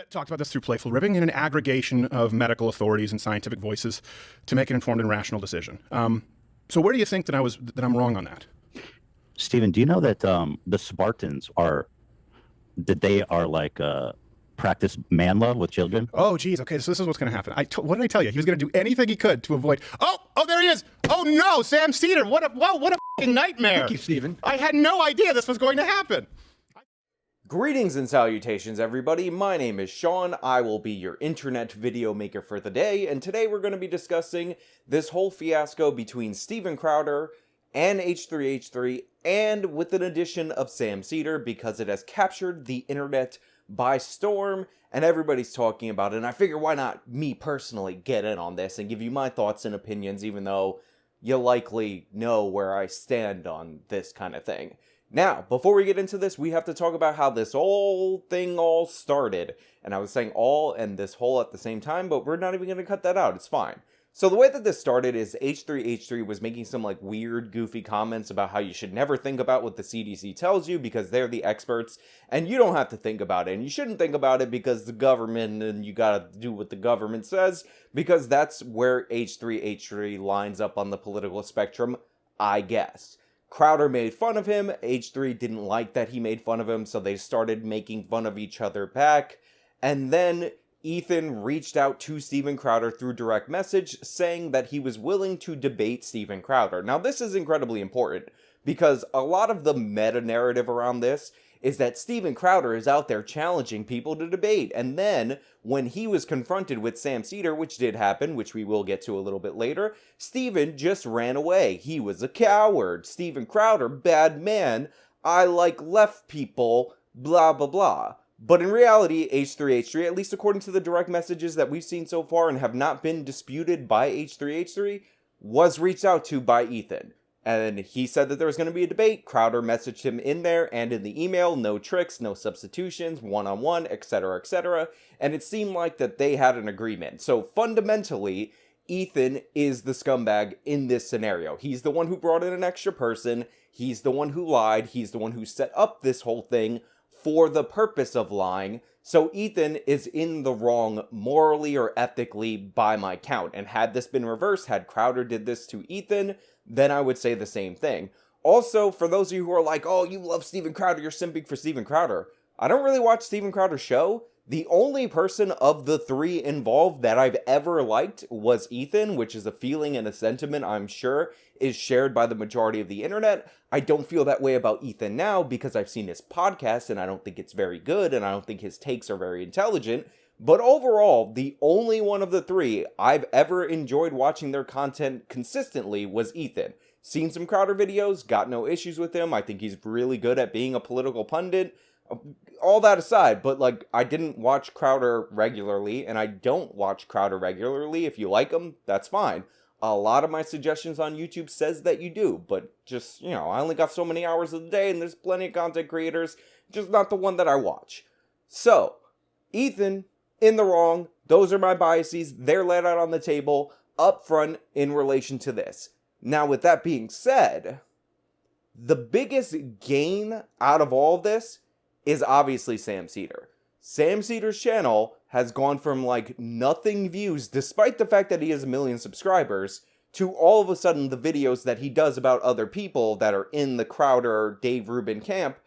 Talked about this through playful ribbing and an aggregation of medical authorities and scientific voices to make an informed and rational decision. So where do you think that I'm wrong on that? Steven, do you know that the Spartans are like practice man love with children? Oh, geez. Okay, so this is what's going to happen. What did I tell you? He was going to do anything he could to avoid. Oh, there he is. Oh no, Sam Seder. What a f***ing nightmare. Thank you, Steven. I had no idea this was going to happen. Greetings and salutations, everybody. My name is Sean. I will be your internet video maker for the day, and today we're going to be discussing this whole fiasco between Steven Crowder and H3H3, and with an addition of Sam Seder, because it has captured the internet by storm, and everybody's talking about it, and I figure why not me personally get in on this and give you my thoughts and opinions, even though you likely know where I stand on this kind of thing. Now, before we get into this, we have to talk about how this whole thing all started. And I was saying all and this whole at the same time, but we're not even going to cut that out. It's fine. So the way that this started is H3H3 was making some like weird, goofy comments about how you should never think about what the CDC tells you because they're the experts and you don't have to think about it. And you shouldn't think about it because the government, and you got to do what the government says, because that's where H3H3 lines up on the political spectrum, I guess. Crowder made fun of him, H3 didn't like that he made fun of him, so they started making fun of each other back, and then Ethan reached out to Steven Crowder through direct message saying that he was willing to debate Steven Crowder. Now this is incredibly important, because a lot of the meta-narrative around this is that Steven Crowder is out there challenging people to debate, and then when he was confronted with Sam Seder, which did happen, which we will get to a little bit later, Steven just ran away. He was a coward. Steven Crowder, bad man. I like left people, blah, blah, blah. But in reality, H3H3, at least according to the direct messages that we've seen so far and have not been disputed by H3H3, was reached out to by Ethan. And he said that there was going to be a debate. Crowder messaged him in there and in the email, no tricks, no substitutions, one-on-one, etc., etc. And it seemed like that they had an agreement. So fundamentally, Ethan is the scumbag in this scenario. He's the one who brought in an extra person. He's the one who lied. He's the one who set up this whole thing for the purpose of lying. So Ethan is in the wrong morally or ethically by my count. And had this been reversed, had Crowder did this to Ethan, then I would say the same thing. Also, for those of you who are like, oh, you love Steven Crowder, you're simping for Steven Crowder, I don't really watch Steven Crowder's show. The only person of the three involved that I've ever liked was Ethan, which is a feeling and a sentiment I'm sure is shared by the majority of the internet. I don't feel that way about Ethan now because I've seen his podcast and I don't think it's very good and I don't think his takes are very intelligent. But overall, the only one of the three I've ever enjoyed watching their content consistently was Ethan. Seen some Crowder videos, got no issues with him. I think he's really good at being a political pundit. All that aside, but like, I didn't watch Crowder regularly, and I don't watch Crowder regularly. If you like him, that's fine. A lot of my suggestions on YouTube says that you do, but just, you know, I only got so many hours of the day, and there's plenty of content creators, just not the one that I watch. So, Ethan, in the wrong. Those are my biases. They're laid out on the table up front in relation to this. Now, with that being said, the biggest gain out of all of this is obviously Sam Seder. Sam Seder's channel has gone from like nothing views, despite the fact that he has 1 million subscribers, to all of a sudden the videos that he does about other people that are in the Crowder, Dave Rubin camp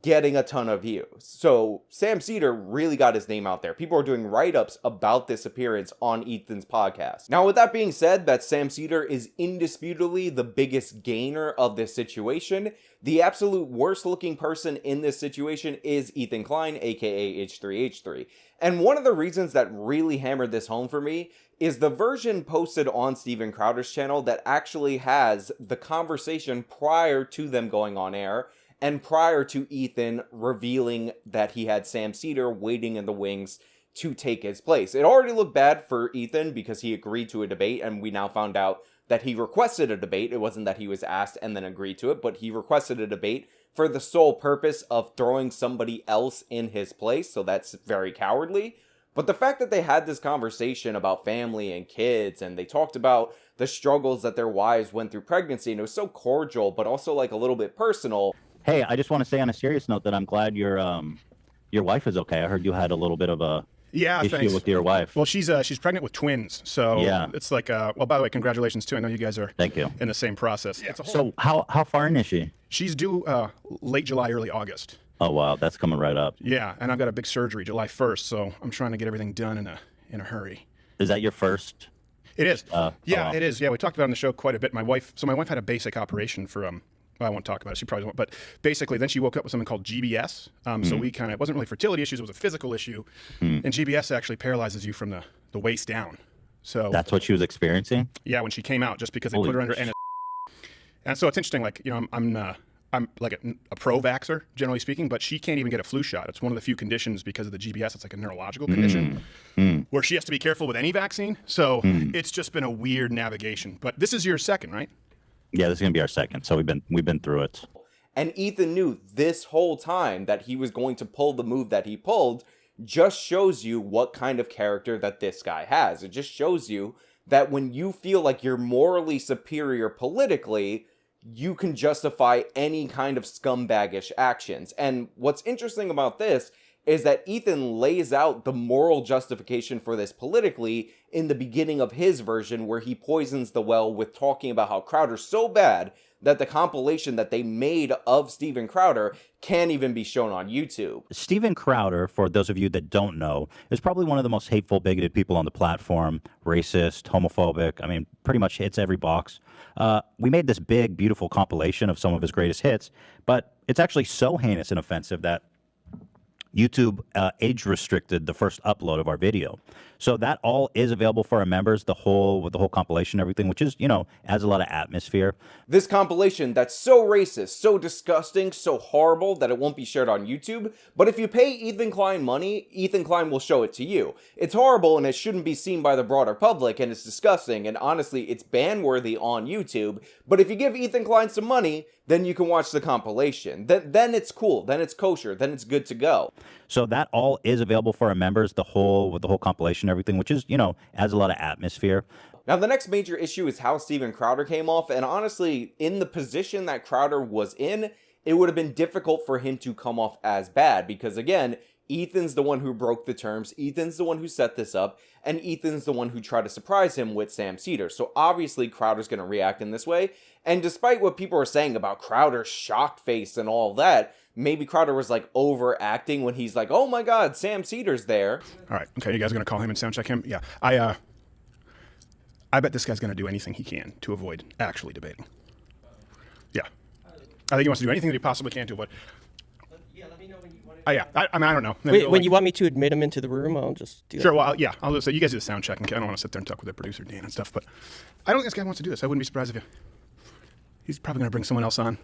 getting a ton of views. So Sam Seder really got his name out there. People are doing write-ups about this appearance on Ethan's podcast. Now, with that being said, that Sam Seder is indisputably the biggest gainer of this situation. The absolute worst looking person in this situation is Ethan Klein, aka H3H3. And one of the reasons that really hammered this home for me is the version posted on Steven Crowder's channel that actually has the conversation prior to them going on air, and prior to Ethan revealing that he had Sam Seder waiting in the wings to take his place. It already looked bad for Ethan because he agreed to a debate, and we now found out that he requested a debate. It wasn't that he was asked and then agreed to it, but he requested a debate for the sole purpose of throwing somebody else in his place, so that's very cowardly. But the fact that they had this conversation about family and kids, and they talked about the struggles that their wives went through pregnancy, and it was so cordial, but also like a little bit personal. Hey, I just want to say on a serious note that I'm glad you're your wife is okay. I heard you had a little bit of a Yeah, issue thanks. with your wife. Well, she's pregnant with twins, so Yeah. it's like well. By the way, congratulations too. I know you guys are Thank you. in the same process. It's a whole, So how far in is she? she's due late July, early August. Oh wow, that's coming right up. Yeah, and I've got a big surgery July 1st, so I'm trying to get everything done in a hurry. Is that your first? It is. Oh, Yeah, wow. it is. Yeah, we talked about it on the show quite a bit. My wife had a basic operation for well, I won't talk about it. She probably won't. But basically, then she woke up with something called GBS. So we kind of, it wasn't really fertility issues. It was a physical issue. And GBS actually paralyzes you from the waist down. So That's what she was experiencing. yeah, when she came out, just because they Holy put her under anesthesia. And so it's interesting. Like, you know, I'm like a pro-vaxxer, generally speaking, but she can't even get a flu shot. It's one of the few conditions because of the GBS. It's like a neurological condition where she has to be careful with any vaccine. So it's just been a weird navigation. But this is your second, right? Yeah, this is gonna be our second. So we've been through it. And Ethan knew this whole time that he was going to pull the move that he pulled. Just shows you what kind of character that this guy has. It just shows you that when you feel like you're morally superior politically, you can justify any kind of scumbaggish actions. And what's interesting about this is that Ethan lays out the moral justification for this politically in the beginning of his version, where he poisons the well with talking about how Crowder's so bad that the compilation that they made of Steven Crowder can't even be shown on YouTube. Steven Crowder, for those of you that don't know, is probably one of the most hateful, bigoted people on the platform. Racist, homophobic. I mean, pretty much hits every box. We made this big, beautiful compilation of some of his greatest hits, but it's actually so heinous and offensive that YouTube age restricted the first upload of our video. So that all is available for our members, with the whole compilation, everything, which is, you know, adds a lot of atmosphere. This compilation that's so racist, so disgusting, so horrible that it won't be shared on YouTube, but if you pay Ethan Klein money, Ethan Klein will show it to you. It's horrible and it shouldn't be seen by the broader public, and it's disgusting, and honestly, it's ban-worthy on YouTube, but if you give Ethan Klein some money, then you can watch the compilation. Then it's cool, then it's kosher, then it's good to go. So that all is available for our members, with the whole compilation, everything, which is, you know, adds a lot of atmosphere. Now, the next major issue is how Steven Crowder came off, and honestly, in the position that Crowder was in, it would have been difficult for him to come off as bad, because again, Ethan's the one who broke the terms, Ethan's the one who set this up, and Ethan's the one who tried to surprise him with Sam Seder. So obviously Crowder's going to react in this way, and despite what people are saying about Crowder's shocked face and all that, maybe Crowder was like overacting when he's like, oh my god, Sam Seder's there. All right. Okay. You guys going to call him and sound check him? Yeah. I bet this guy's going to do anything he can to avoid actually debating. Yeah. I think he wants to do anything that he possibly can to avoid. Yeah, let me know when you want to. Yeah. I mean, I don't know. Maybe Wait, we'll, when like- you want me to admit him into the room, I'll just do that. Sure. Well, yeah. I'll just say you guys do the sound check. I don't want to sit there and talk with their producer Dan and stuff, but I don't think this guy wants to do this. I wouldn't be surprised if he's probably going to bring someone else on.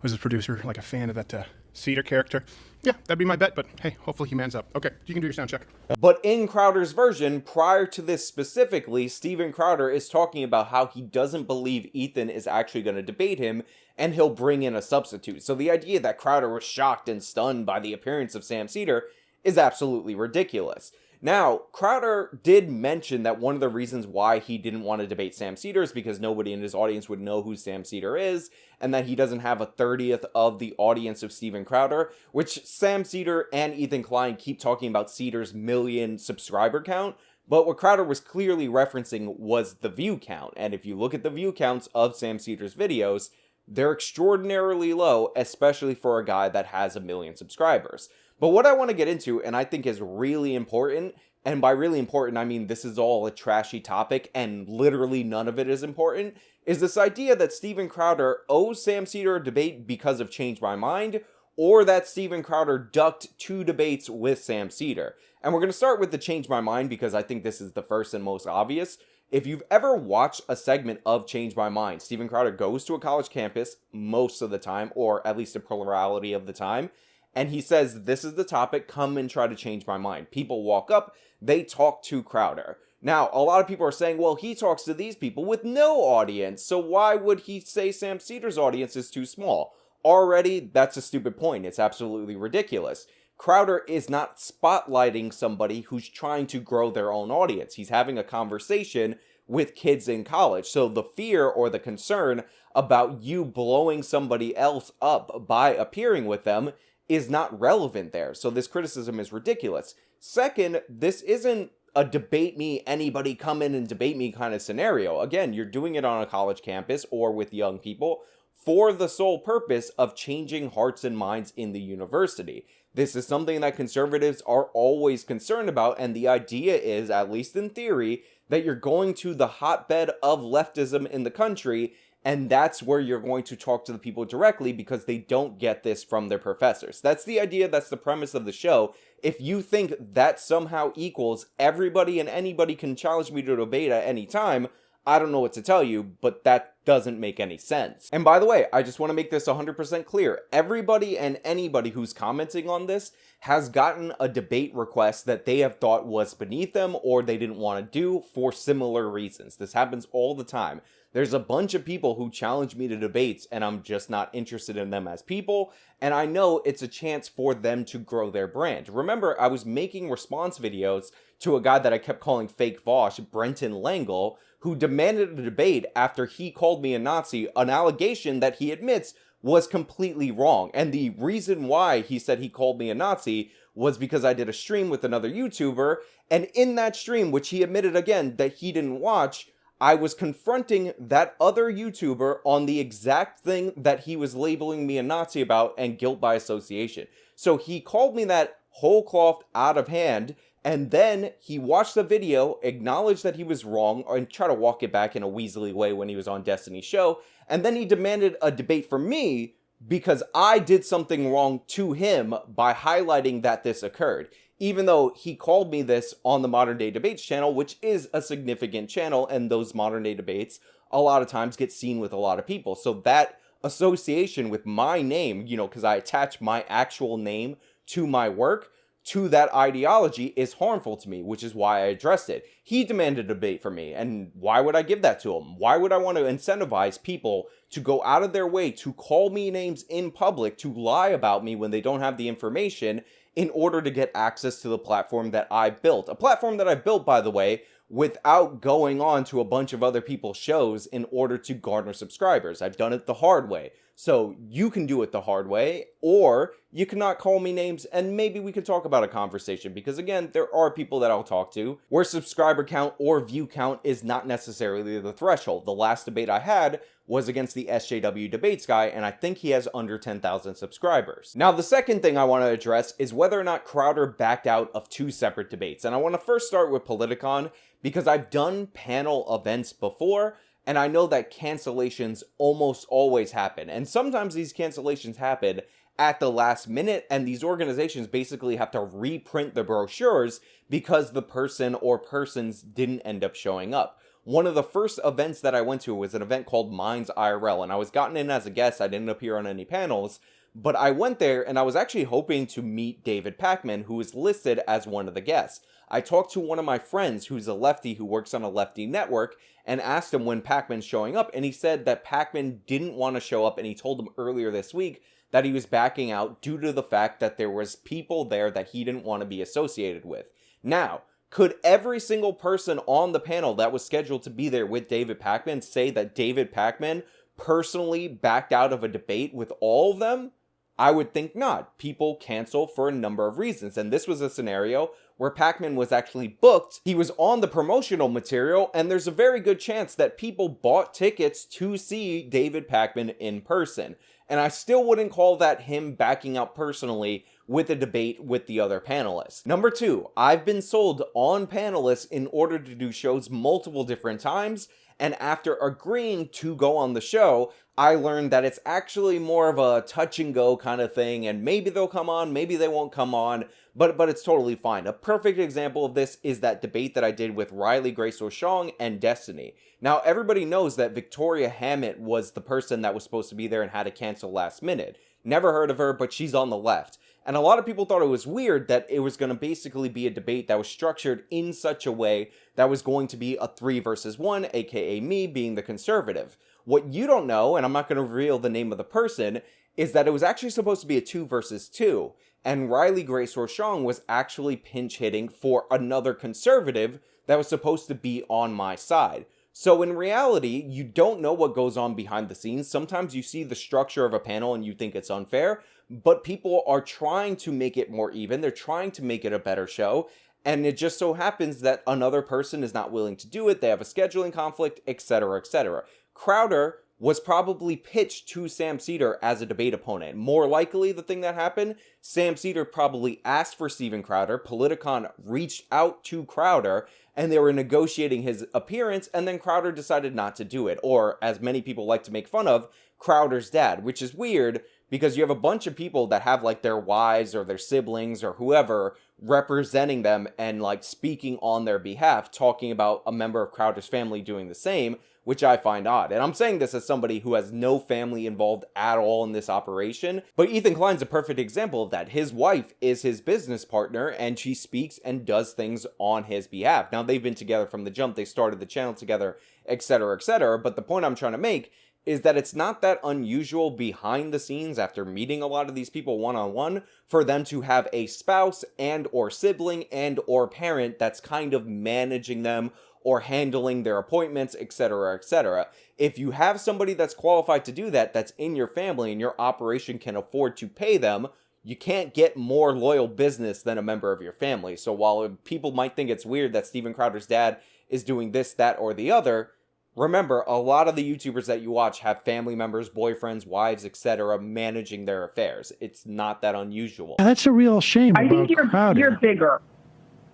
Was his producer like a fan of that Seder character? Yeah, that'd be my bet. But hey, hopefully he mans up. Okay, you can do your sound check. But in Crowder's version, prior to this specifically, Steven Crowder is talking about how he doesn't believe Ethan is actually going to debate him, and he'll bring in a substitute. So the idea that Crowder was shocked and stunned by the appearance of Sam Seder is absolutely ridiculous. Now, Crowder did mention that one of the reasons why he didn't want to debate Sam Seder is because nobody in his audience would know who Sam Seder is, and that he doesn't have a 30th of the audience of Steven Crowder, which Sam Seder and Ethan Klein keep talking about Seder's million subscriber count, but what Crowder was clearly referencing was the view count, and if you look at the view counts of Sam Seder's videos, they're extraordinarily low, especially for a guy that has 1 million subscribers. But what I want to get into, and I think is really important, and by really important, I mean this is all a trashy topic, and literally none of it is important, is this idea that Steven Crowder owes Sam Seder a debate because of Change My Mind, or that Steven Crowder ducked 2 debates with Sam Seder. And we're going to start with the Change My Mind because I think this is the first and most obvious. If you've ever watched a segment of Change My Mind, Steven Crowder goes to a college campus most of the time, or at least a plurality of the time, and he says, this is the topic, come and try to change my mind. People walk up, they talk to Crowder. Now, a lot of people are saying, well, he talks to these people with no audience, so why would he say Sam Seder's audience is too small? Already, that's a stupid point. It's absolutely ridiculous. Crowder is not spotlighting somebody who's trying to grow their own audience. He's having a conversation with kids in college. So the fear or the concern about you blowing somebody else up by appearing with them is not relevant there. So this criticism is ridiculous. Second, this isn't a debate me, anybody come in and debate me kind of scenario. Again, you're doing it on a college campus or with young people for the sole purpose of changing hearts and minds in the university. This is something that conservatives are always concerned about, and the idea is, at least in theory, that you're going to the hotbed of leftism in the country, and that's where you're going to talk to the people directly because they don't get this from their professors. That's the idea, that's the premise of the show. If you think that somehow equals everybody and anybody can challenge me to debate at any time, I don't know what to tell you, but that doesn't make any sense. And by the way, I just want to make this 100% clear. Everybody and anybody who's commenting on this has gotten a debate request that they have thought was beneath them or they didn't want to do for similar reasons. This happens all the time. There's a bunch of people who challenge me to debates and I'm just not interested in them as people, and I know it's a chance for them to grow their brand. Remember, I was making response videos to a guy that I kept calling fake Vosh, Brenton Langle, who demanded a debate after he called me a Nazi, an allegation that he admits was completely wrong. And the reason why he said he called me a Nazi was because I did a stream with another YouTuber, and in that stream, which he admitted again that he didn't watch, I was confronting that other YouTuber on the exact thing that he was labeling me a Nazi about and guilt by association. So he called me that whole cloth out of hand, and then he watched the video, acknowledged that he was wrong, and tried to walk it back in a weaselly way when he was on Destiny's show, and then he demanded a debate from me because I did something wrong to him by highlighting that this occurred. Even though he called me this on the Modern Day Debates channel, which is a significant channel, and those Modern Day Debates a lot of times get seen with a lot of people. So that association with my name, because I attach my actual name to my work, to that ideology is harmful to me, which is why I addressed it. He demanded a debate from me, and why would I give that to him? Why would I want to incentivize people to go out of their way to call me names in public, to lie about me when they don't have the information, in order to get access to the platform that I built? A platform that I built, by the way, without going on to a bunch of other people's shows in order to garner subscribers. I've done it the hard way. So you can do it the hard way, or you cannot call me names and maybe we can talk about a conversation, because again, there are people that I'll talk to where subscriber count or view count is not necessarily the threshold. The last debate I had was against the SJW Debates guy, and I think he has under 10,000 subscribers. Now, the second thing I want to address is whether or not Crowder backed out of 2 separate debates. And I want to first start with Politicon, because I've done panel events before, and I know that cancellations almost always happen. And sometimes these cancellations happen at the last minute, and these organizations basically have to reprint the brochures because the person or persons didn't end up showing up. One of the first events that I went to was an event called Minds IRL, and I was gotten in as a guest. I didn't appear on any panels, but I went there and I was actually hoping to meet David Pakman, who is listed as one of the guests. I talked to one of my friends who's a lefty who works on a lefty network and asked him when Pakman's showing up, and he said that Pakman didn't want to show up, and he told him earlier this week that he was backing out due to the fact that there was people there that he didn't want to be associated with. Now, could every single person on the panel that was scheduled to be there with David Pakman say that David Pakman personally backed out of a debate with all of them? I would think not. People cancel for a number of reasons, and this was a scenario where Pakman was actually booked. He was on the promotional material, and there's a very good chance that people bought tickets to see David Pakman in person. And I still wouldn't call that him backing out personally with a debate with the other panelists. Number 2, I've been sold on panelists in order to do shows multiple different times, and after agreeing to go on the show, I learned that it's actually more of a touch and go kind of thing, and maybe they'll come on, maybe they won't come on, but it's totally fine. A perfect example of this is that debate that I did with Riley Grace O'Shong and Destiny. Now, everybody knows that Victoria Hammett was the person that was supposed to be there and had to cancel last minute. Never heard of her, but she's on the left. And a lot of people thought it was weird that it was going to basically be a debate that was structured in such a way that was going to be a 3 versus 1, aka me being the conservative. What you don't know, and I'm not going to reveal the name of the person, is that it was actually supposed to be a 2 versus 2. And Riley Grace O'Shong was actually pinch hitting for another conservative that was supposed to be on my side. So in reality, you don't know what goes on behind the scenes. Sometimes you see the structure of a panel and you think it's unfair, but people are trying to make it more even. They're trying to make it a better show. And it just so happens that another person is not willing to do it. They have a scheduling conflict, etc., etc. Crowder was probably pitched to Sam Seder as a debate opponent. More likely, the thing that happened, Sam Seder probably asked for Steven Crowder. Politicon reached out to Crowder, and they were negotiating his appearance, and then Crowder decided not to do it. Or, as many people like to make fun of, Crowder's dad, which is weird because you have a bunch of people that have like their wives or their siblings or whoever representing them and like speaking on their behalf, talking about a member of Crowder's family doing the same, which I find odd. And I'm saying this as somebody who has no family involved at all in this operation, but Ethan Klein's a perfect example of that. His wife is his business partner, and she speaks and does things on his behalf. Now, they've been together from the jump. They started the channel together, etc., etc., but the point I'm trying to make is that it's not that unusual behind the scenes after meeting a lot of these people one-on-one for them to have a spouse and or sibling and or parent that's kind of managing them or handling their appointments, etc., etc. If you have somebody that's qualified to do that, that's in your family and your operation can afford to pay them, you can't get more loyal business than a member of your family. So while people might think it's weird that Steven Crowder's dad is doing this, that, or the other, remember, a lot of the YouTubers that you watch have family members, boyfriends, wives, etc. managing their affairs. It's not that unusual. Yeah, that's a real shame I about think Crowder. you're bigger.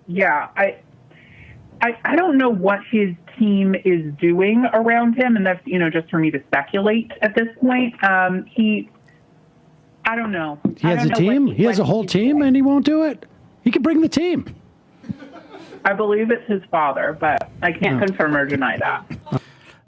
Yeah, I don't know what his team is doing around him, and that's, just for me to speculate at this point. I don't know. He has a team? He has a whole team and he won't do it? He could bring the team. I believe it's his father, but I can't confirm or deny that.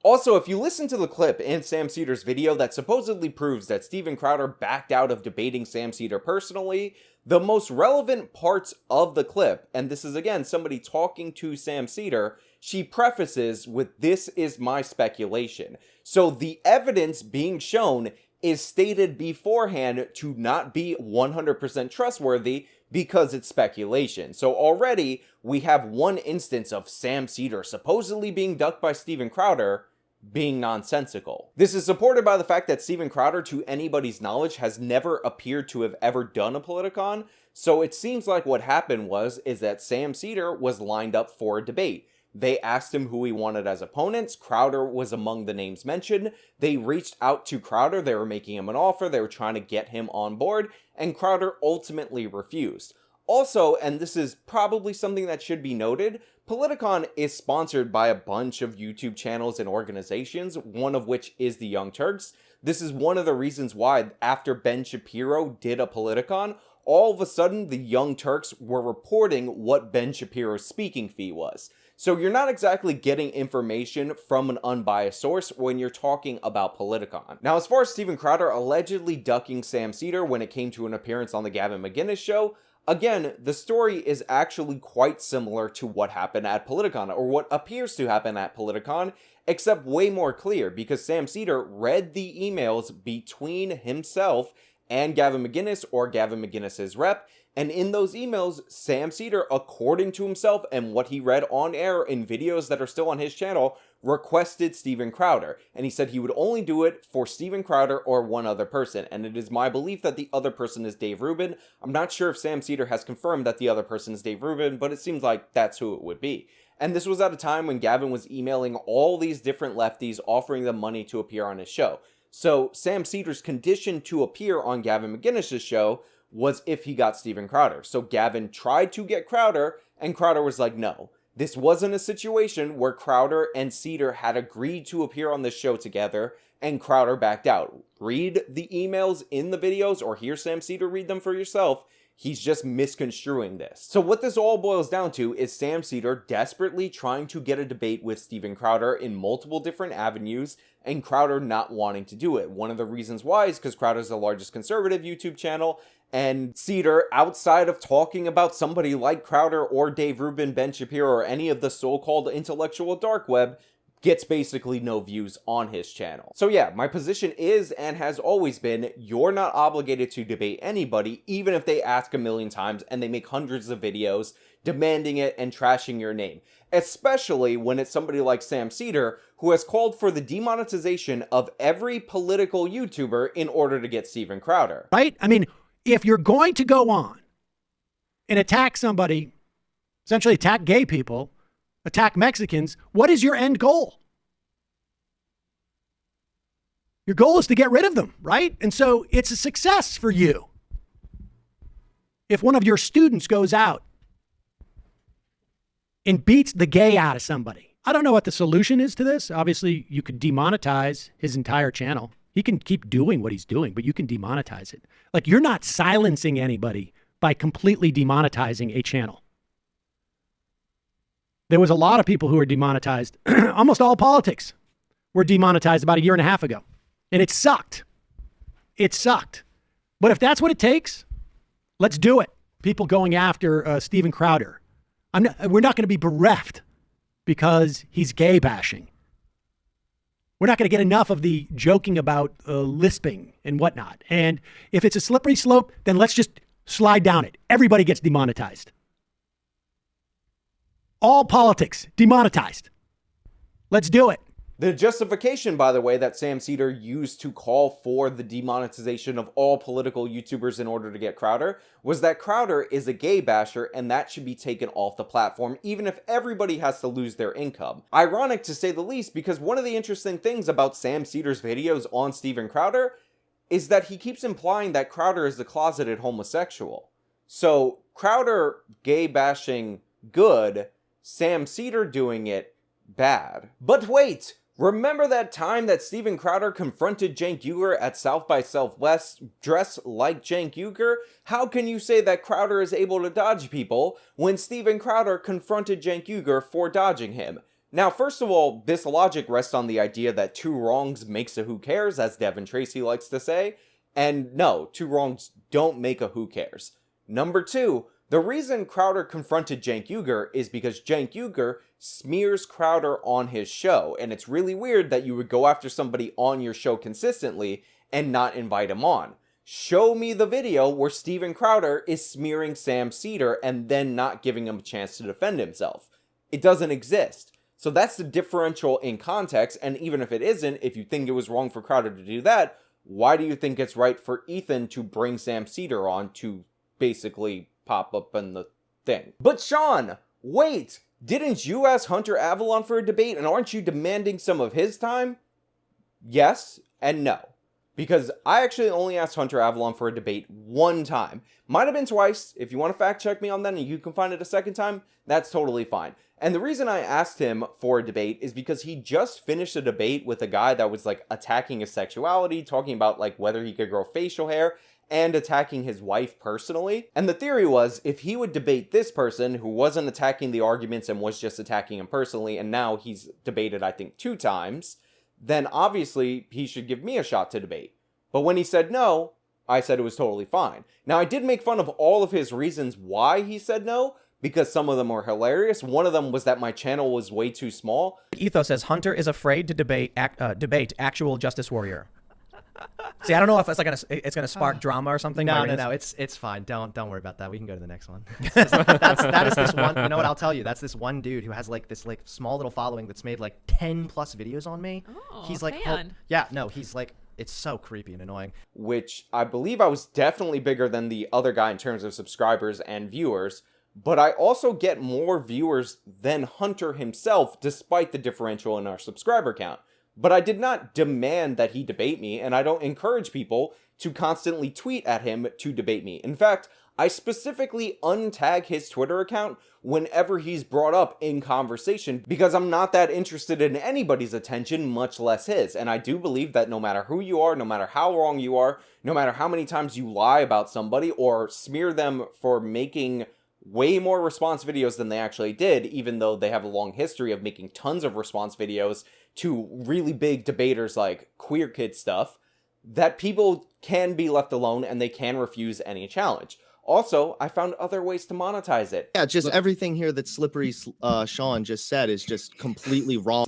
Also, if you listen to the clip in Sam Seder's video that supposedly proves that Steven Crowder backed out of debating Sam Seder personally, the most relevant parts of the clip, and this is again somebody talking to Sam Seder, she prefaces with, "This is my speculation." So the evidence being shown is stated beforehand to not be 100% trustworthy because it's speculation. So already we have one instance of Sam Seder supposedly being ducked by Steven Crowder being nonsensical. This is supported by the fact that Steven Crowder, to anybody's knowledge, has never appeared to have ever done a Politicon, so it seems like what happened is that Sam Seder was lined up for a debate. They asked him who he wanted as opponents. Crowder was among the names mentioned. They reached out to Crowder. They were making him an offer. They were trying to get him on board, and Crowder ultimately refused. Also, and this is probably something that should be noted, Politicon is sponsored by a bunch of YouTube channels and organizations, one of which is the Young Turks. This is one of the reasons why, after Ben Shapiro did a Politicon, all of a sudden the Young Turks were reporting what Ben Shapiro's speaking fee was. So you're not exactly getting information from an unbiased source when you're talking about Politicon. Now, as far as Steven Crowder allegedly ducking Sam Seder when it came to an appearance on the Gavin McInnes show, again, the story is actually quite similar to what happened at Politicon, or what appears to happen at Politicon, except way more clear, because Sam Seder read the emails between himself and Gavin McInnes, or Gavin McInnes' rep, and in those emails, Sam Seder, according to himself and what he read on air in videos that are still on his channel, requested Steven Crowder, and he said he would only do it for Steven Crowder or one other person, and it is my belief that the other person is Dave Rubin. I'm not sure if Sam Seder has confirmed that the other person is Dave Rubin, but it seems like that's who it would be. And this was at a time when Gavin was emailing all these different lefties, offering them money to appear on his show. So Sam Seder's condition to appear on Gavin McInnes' show was if he got Steven Crowder. So Gavin tried to get Crowder, and Crowder was like, no. This wasn't a situation where Crowder and Seder had agreed to appear on this show together, and Crowder backed out. Read the emails in the videos, or hear Sam Seder read them for yourself. He's just misconstruing this. So what this all boils down to is Sam Seder desperately trying to get a debate with Steven Crowder in multiple different avenues, and Crowder not wanting to do it. One of the reasons why is because Crowder's the largest conservative YouTube channel, and Seder, outside of talking about somebody like Crowder or Dave Rubin, Ben Shapiro, or any of the so-called intellectual dark web, gets basically no views on his channel. So yeah, my position is and has always been, you're not obligated to debate anybody, even if they ask a million times and they make hundreds of videos demanding it and trashing your name. Especially when it's somebody like Sam Seder, who has called for the demonetization of every political YouTuber in order to get Steven Crowder. Right? I mean, if you're going to go on and attack somebody, essentially attack gay people, attack Mexicans, what is your end goal? Your goal is to get rid of them, right? And so it's a success for you. If one of your students goes out and beats the gay out of somebody, I don't know what the solution is to this. Obviously, you could demonetize his entire channel. He can keep doing what he's doing, but you can demonetize it. Like, you're not silencing anybody by completely demonetizing a channel. There was a lot of people who were demonetized. Almost all politics were demonetized about a year and a half ago. And it sucked. It sucked. But if that's what it takes, let's do it. People going after Steven Crowder. We're not going to be bereft because he's gay bashing. We're not going to get enough of the joking about lisping and whatnot. And if it's a slippery slope, then let's just slide down it. Everybody gets demonetized. All politics demonetized. Let's do it. The justification, by the way, that Sam Seder used to call for the demonetization of all political YouTubers in order to get Crowder was that Crowder is a gay basher and that should be taken off the platform, even if everybody has to lose their income. Ironic to say the least, because one of the interesting things about Sam Seder's videos on Steven Crowder is that he keeps implying that Crowder is a closeted homosexual. So Crowder gay bashing good, Sam Seder doing it bad. But wait! Remember that time that Steven Crowder confronted Cenk Uygur at South by Southwest dressed like Cenk Uygur? How can you say that Crowder is able to dodge people when Steven Crowder confronted Cenk Uygur for dodging him? Now, first of all, this logic rests on the idea that two wrongs makes a who cares, as Devin Tracy likes to say. And no, two wrongs don't make a who cares. Number two, the reason Crowder confronted Cenk Uygur is because Cenk Uygur smears Crowder on his show, and it's really weird that you would go after somebody on your show consistently and not invite him on. Show me the video where Steven Crowder is smearing Sam Seder and then not giving him a chance to defend himself. It doesn't exist. So that's the differential in context, and even if it isn't, if you think it was wrong for Crowder to do that, why do you think it's right for Ethan to bring Sam Seder on to basically pop up in the thing? But Sean, wait! Didn't you ask Hunter Avalon for a debate, and aren't you demanding some of his time? Yes and no. Because I actually only asked Hunter Avalon for a debate one time. Might have been twice. If you want to fact check me on that and you can find it a second time, that's totally fine. And the reason I asked him for a debate is because he just finished a debate with a guy that was like attacking his sexuality, talking about like whether he could grow facial hair, and attacking his wife personally. And the theory was, if he would debate this person who wasn't attacking the arguments and was just attacking him personally, and now he's debated, I think, 2 times, then obviously he should give me a shot to debate. But when he said no, I said it was totally fine. Now, I did make fun of all of his reasons why he said no, because some of them were hilarious. One of them was that my channel was way too small. Ethos says Hunter is afraid to debate actual Justice Warrior. See, I don't know if it's gonna spark drama or something. No, it's fine. Don't worry about that. We can go to the next one. that is this one. You know what? I'll tell you. That's this one dude who has like this like small little following that's made like 10+ videos on me. Oh, he's like, he's like, it's so creepy and annoying. Which I believe I was definitely bigger than the other guy in terms of subscribers and viewers. But I also get more viewers than Hunter himself, despite the differential in our subscriber count. But I did not demand that he debate me, and I don't encourage people to constantly tweet at him to debate me. In fact, I specifically untag his Twitter account whenever he's brought up in conversation, because I'm not that interested in anybody's attention, much less his. And I do believe that no matter who you are, no matter how wrong you are, no matter how many times you lie about somebody or smear them for making way more response videos than they actually did, even though they have a long history of making tons of response videos to really big debaters like Queer Kid stuff, that people can be left alone and they can refuse any challenge. Also, I found other ways to monetize it. Yeah, just everything here that Slippery Sean just said is just completely wrong.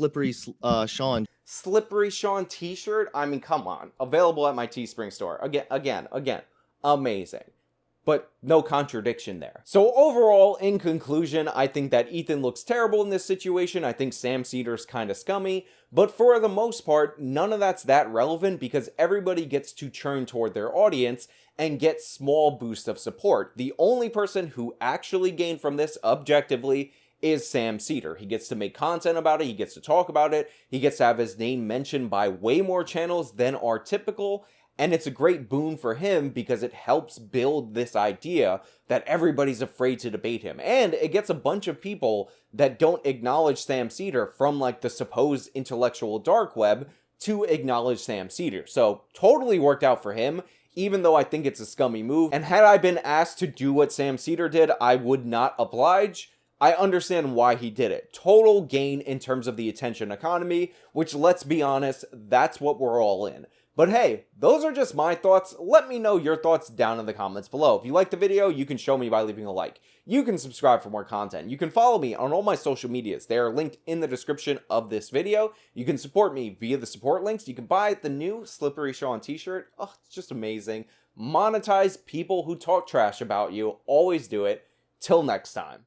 Sean. Slippery Sean t-shirt? I mean, come on. Available at my Teespring store. Again. Amazing. But no contradiction there. So overall, in conclusion, I think that Ethan looks terrible in this situation. I think Sam Seder's kind of scummy. But for the most part, none of that's that relevant because everybody gets to churn toward their audience and get small boosts of support. The only person who actually gained from this objectively is Sam Seder. He gets to make content about it. He gets to talk about it. He gets to have his name mentioned by way more channels than are typical. And it's a great boon for him because it helps build this idea that everybody's afraid to debate him. And it gets a bunch of people that don't acknowledge Sam Seder from like the supposed intellectual dark web to acknowledge Sam Seder. So totally worked out for him, even though I think it's a scummy move. And had I been asked to do what Sam Seder did, I would not oblige. I understand why he did it. Total gain in terms of the attention economy, which let's be honest, that's what we're all in. But hey, those are just my thoughts. Let me know your thoughts down in the comments below. If you liked the video, you can show me by leaving a like. You can subscribe for more content. You can follow me on all my social medias. They are linked in the description of this video. You can support me via the support links. You can buy the new Slippery Sean t-shirt. Oh, it's just amazing. Monetize people who talk trash about you. Always do it. Till next time.